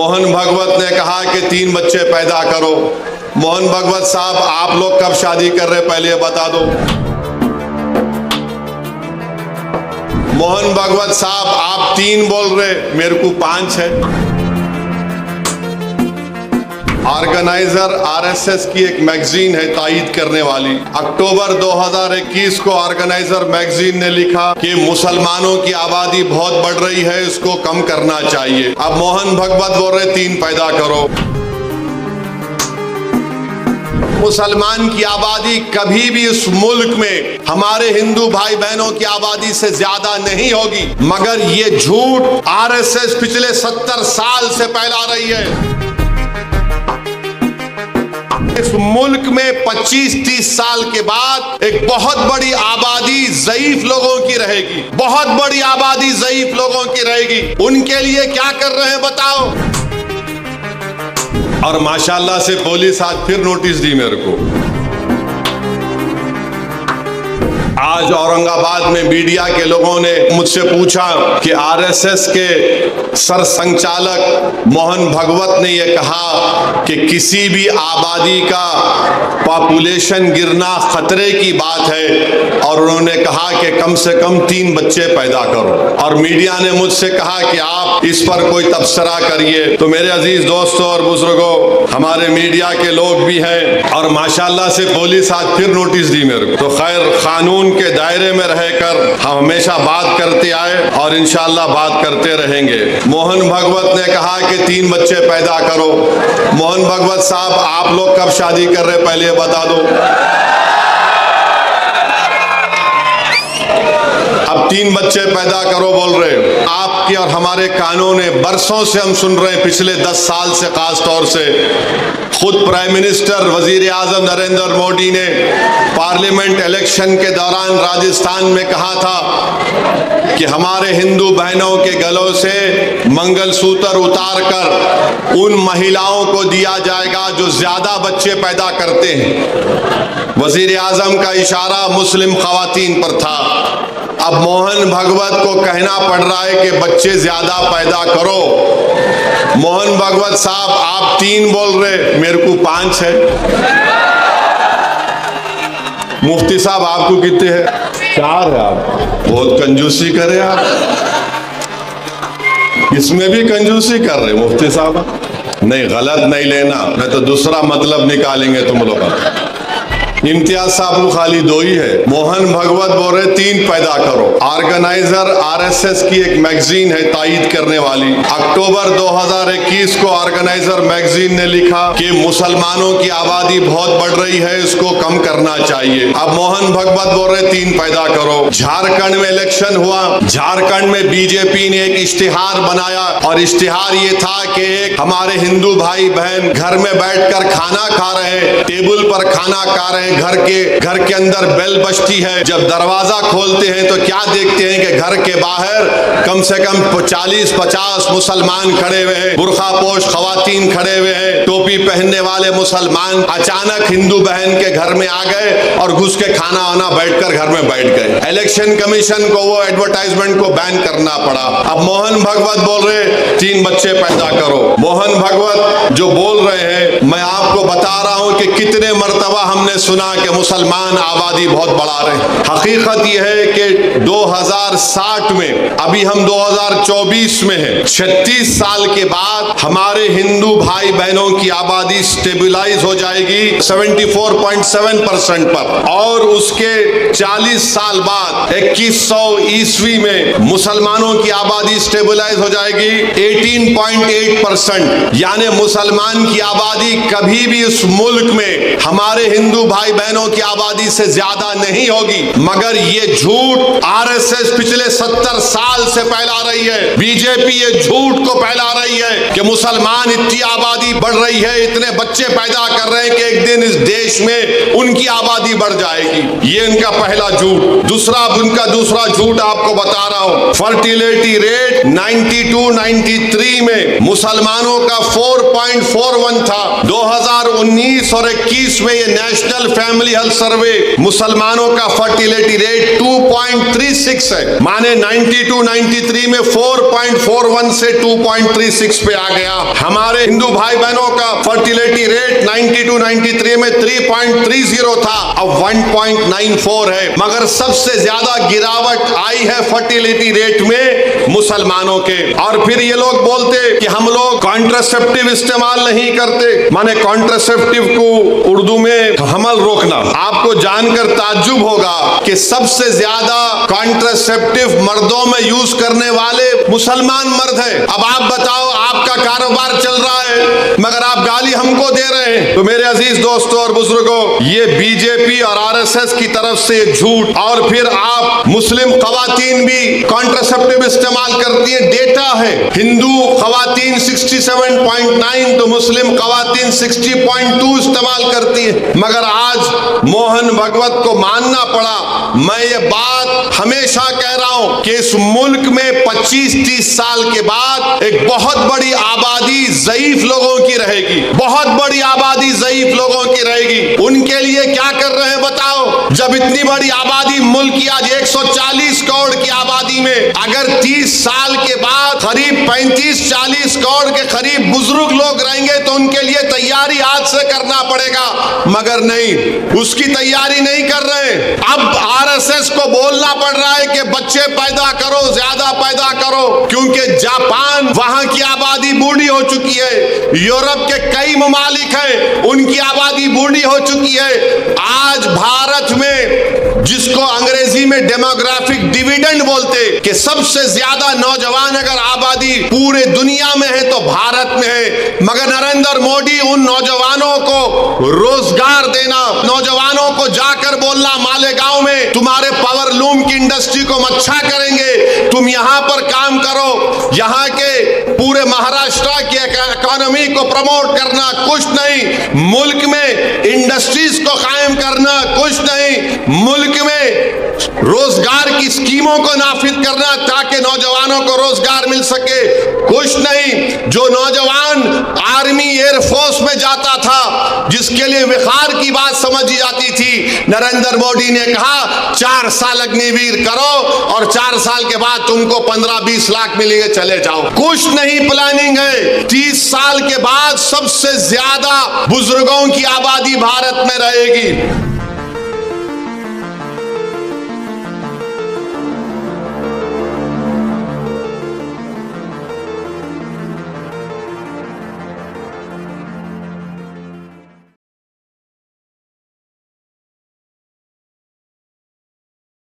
मोहन भगवत ने कहा कि 3 बच्चे पैदा करो। मोहन भगवत साहब, आप लोग कब शादी कर रहे पहले ये बता दो। मोहन भगवत साहब, आप 3 बोल रहे, मेरे को 5 है। ऑर्गेनाइजर आरएसएस की एक मैगजीन है तायीद करने वाली। अक्टूबर 2021 को ऑर्गेनाइजर मैगजीन ने लिखा कि मुसलमानों की आबादी बहुत बढ़ रही है, इसको कम करना चाहिए। अब मोहन भगवत बोल रहे 3 पैदा करो। मुसलमान की आबादी कभी भी इस मुल्क में हमारे हिंदू भाई बहनों की आबादी से ज्यादा नहीं होगी, मगर ये झूठ आरएसएस पिछले 70 साल से फैला रही है। इस मुल्क में 25-30 साल के बाद एक बहुत बड़ी आबादी ज़ईफ लोगों की रहेगी, बहुत बड़ी आबादी ज़ईफ लोगों की रहेगी। उनके लिए क्या कर रहे हैं बताओ। और माशाल्लाह से पुलिस आज फिर नोटिस दी मेरे को। आज औरंगाबाद में मीडिया के लोगों ने मुझसे पूछा कि आरएसएस के सरसंघचालक मोहन भगवत ने यह कहा कि किसी भी आबादी का पॉपुलेशन गिरना खतरे की बात है, और उन्होंने कहा कि कम से कम 3 बच्चे पैदा करो। और मीडिया ने मुझसे कहा कि आप इस पर कोई तबसरा करिए। तो मेरे अजीज दोस्तों और बुजुर्गों, हमारे मीडिया के लोग भी हैं, और माशाल्लाह से पुलिस आज फिर नोटिस दी मेरे को। तो खैर, कानून के दायरे में रहकर हम हमेशा बात करते आए और इंशाअल्लाह बात करते रहेंगे। मोहन भगवत ने कहा कि 3 बच्चे पैदा करो। मोहन भगवत साहब, आप लोग कब शादी कर रहे पहले ये बता दो। अब 3 बच्चे पैदा करो बोल रहे। आपके और हमारे कानून है, बरसों से हम सुन रहे हैं, पिछले 10 साल से खास तौर से। खुद प्राइम मिनिस्टर वजीर आजम नरेंद्र मोदी ने पार्लियामेंट इलेक्शन के दौरान राजस्थान में कहा था कि हमारे हिंदू बहनों के गलों से मंगलसूत्र उतार कर उन महिलाओं को दिया जाएगा जो ज्यादा बच्चे पैदा करते हैं। वजीर आजम का इशारा मुस्लिम खवातीन पर था। अब मोहन भगवत को कहना पड़ रहा है कि बच्चे ज्यादा पैदा करो। मोहन भगवत साहब, आप 3 बोल रहे, मेरे को 5 है। मुफ्ती साहब, आपको कितने हैं? 4 है। आप बहुत कंजूसी करे, आप इसमें भी कंजूसी कर रहे मुफ्ती साहब। नहीं, गलत नहीं लेना, मैं तो दूसरा मतलब निकालेंगे तुम लोग। इम्तियाज साहब को खाली 2 ही है। मोहन भगवत बोल रहे 3 पैदा करो। ऑर्गेनाइजर आरएसएस की एक मैगजीन है तायीद करने वाली। अक्टूबर 2021 को ऑर्गेनाइजर मैगजीन ने लिखा कि मुसलमानों की आबादी बहुत बढ़ रही है, इसको कम करना चाहिए। अब मोहन भगवत बोल रहे 3 पैदा करो। झारखंड में इलेक्शन हुआ, झारखंड में बीजेपी ने एक इश्तिहार बनाया, और इश्तिहार ये था कि हमारे हिंदू भाई बहन घर में बैठकर खाना खा रहे हैं, टेबल पर खाना खा रहे हैं, घर के अंदर बेल बजती है, जब दरवाजा खोलते हैं तो क्या देखते हैं कि घर के बाहर कम से कम 40-50 मुसलमान खड़े हुए हैं, बुर्खा पोश खवातीन खड़े हुए हैं, टोपी पहनने वाले मुसलमान अचानक हिंदू बहन के घर में आ गए और घुस के खाना वाना बैठकर घर में बैठ गए। इलेक्शन कमीशन को वो एडवर्टाइजमेंट को बैन करना पड़ा। अब मोहन भगवत बोल रहे 3 बच्चे पैदा करो। मोहन भगवत जो बोल रहे हैं, मैं आपको बता रहा हूं कि कितने मर्तबा हमने सुना कि मुसलमान आबादी बहुत बढ़ा रहे हैं। हकीकत यह है कि 2060 में, अभी हम 2024 में हैं, 36 साल के बाद हमारे हिंदू भाई बहनों की आबादी स्टेबलाइज हो जाएगी 74.7% पर, और उसके 40 साल बाद 2100 ईस्वी में मुसलमानों की आबादी स्टेबलाइज हो जाएगी 18.8%। यानी मुसलमान की आबादी कभी भी इस मुल्क में हमारे हिंदू भाई बहनों की आबादी से ज्यादा नहीं होगी, मगर ये झूठ आरएसएस पिछले 70 साल से फैला रही है। बीजेपी ये झूठ को फैला रही है कि मुसलमान इतनी आबादी बढ़ रही है, इतने बच्चे पैदा कर रहे हैं कि एक दिन इस देश में उनकी आबादी बढ़ जाएगी। ये इनका पहला झूठ। उनका दूसरा झूठ आपको बता रहा हूं। फर्टिलिटी रेट 92-93 में मुसलमानों का 4.41 था। 2019 और 21 में ये नेशनल फैमिली हेल्थ सर्वे मुसलमानों का फर्टिलिटी रेट 2.36 है, माने 92-93 में 4.41 से 2.36 पे आ गया। हमारे हिंदू भाई बहनों का फर्टिलिटी रेट 92-93 में 3.30 था, अब 1.94 है। मगर सबसे ज्यादा गिरावट आई है फर्टिलिटी रेट में मुसलमानों के। और फिर ये लोग बोलते कि हम लोग कॉन्ट्रासेप्टिव इस्तेमाल नहीं करते, माने कॉन्ट्रासेप्टिव को उर्दू में हमल रोकना। आपको जानकर ताज्जुब होगा कि सबसे ज्यादा कॉन्ट्रासेप्टिव मर्दों में यूज करने वाले मुसलमान मर्द हैं। अब आप बताओ, आपका कारोबार चल रहा है मगर आप गाली हमको दे रहे हैं। तो मेरे अजीज दोस्तों और बुजुर्गों, ये बीजेपी और आरएसएस की तरफ से झूठ। और फिर आप मुस्लिम खवातीन भी कॉन्ट्रासेप्टिव इस्तेमाल करती है, डेटा है। हिंदू खवातीन 67.9 तो मुस्लिम खवातीन 60.2 इस्तेमाल करती है। मगर आज मोहन भगवत को मानना पड़ा। मैं ये बात हमेशा कह रहा हूं कि इस मुल्क में 25-30 साल के बाद एक बहुत बड़ी आबादी ज़ईफ लोगों की रहेगी, बहुत बड़ी आबादी ज़ईफ लोगों की रहेगी। उनके लिए क्या कर रहे हैं बताओ? जब इतनी बड़ी आबादी मुल्क की आज 140 करोड़ की आबादी में अगर 30 साल के बाद करीब 35-40 करोड़ के करीब बुजुर्ग लोग रहेंगे तो उनके लिए तैयारी आज से करना पड़ेगा। मगर नहीं, उसकी तैयारी नहीं कर रहे। अब आरएसएस को बोलना पड़ रहा है कि बच्चे पैदा करो, ज्यादा पैदा करो, क्योंकि जापान वहां की आबादी बूढ़ी हो चुकी है। यूरोप के कई ममालिक हैं, उनकी आबादी बूढ़ी हो चुकी है। आज भारत में, जिसको अंग्रेजी में डेमोग्राफिक डिविडेंड बोलते, कि सबसे ज्यादा नौजवान अगर आबादी पूरे दुनिया में है तो भारत में है। मगर नरेंद्र मोदी उन नौजवानों को रोजगार देना, नौजवानों को जाकर बोलना मालेगांव में तुम्हारे पावर लूम की इंडस्ट्री को अच्छा करेंगे, तुम यहां पर काम करो। यहां के पूरे महाराष्ट्र की इकोनॉमी को प्रमोट करना, कुछ नहीं। मुल्क में इंडस्ट्रीज को कायम करना, कुछ नहीं। मुल्क में रोजगार की स्कीमों को नाफिज करना ताकि नौजवानों को रोजगार मिल सके, कुछ नहीं। जो नौजवान आर्मी एयरफोर्स में जाता था, जिसके लिए विखार की बात समझी जाती थी, नरेंद्र मोदी ने कहा 4 साल अग्निवीर करो और 4 साल के बाद तुमको 15-20 लाख मिलेंगे, चले जाओ। कुछ नहीं प्लानिंग है। 30 साल के बाद सबसे ज्यादा बुजुर्गों की आबादी भारत में रहेगी।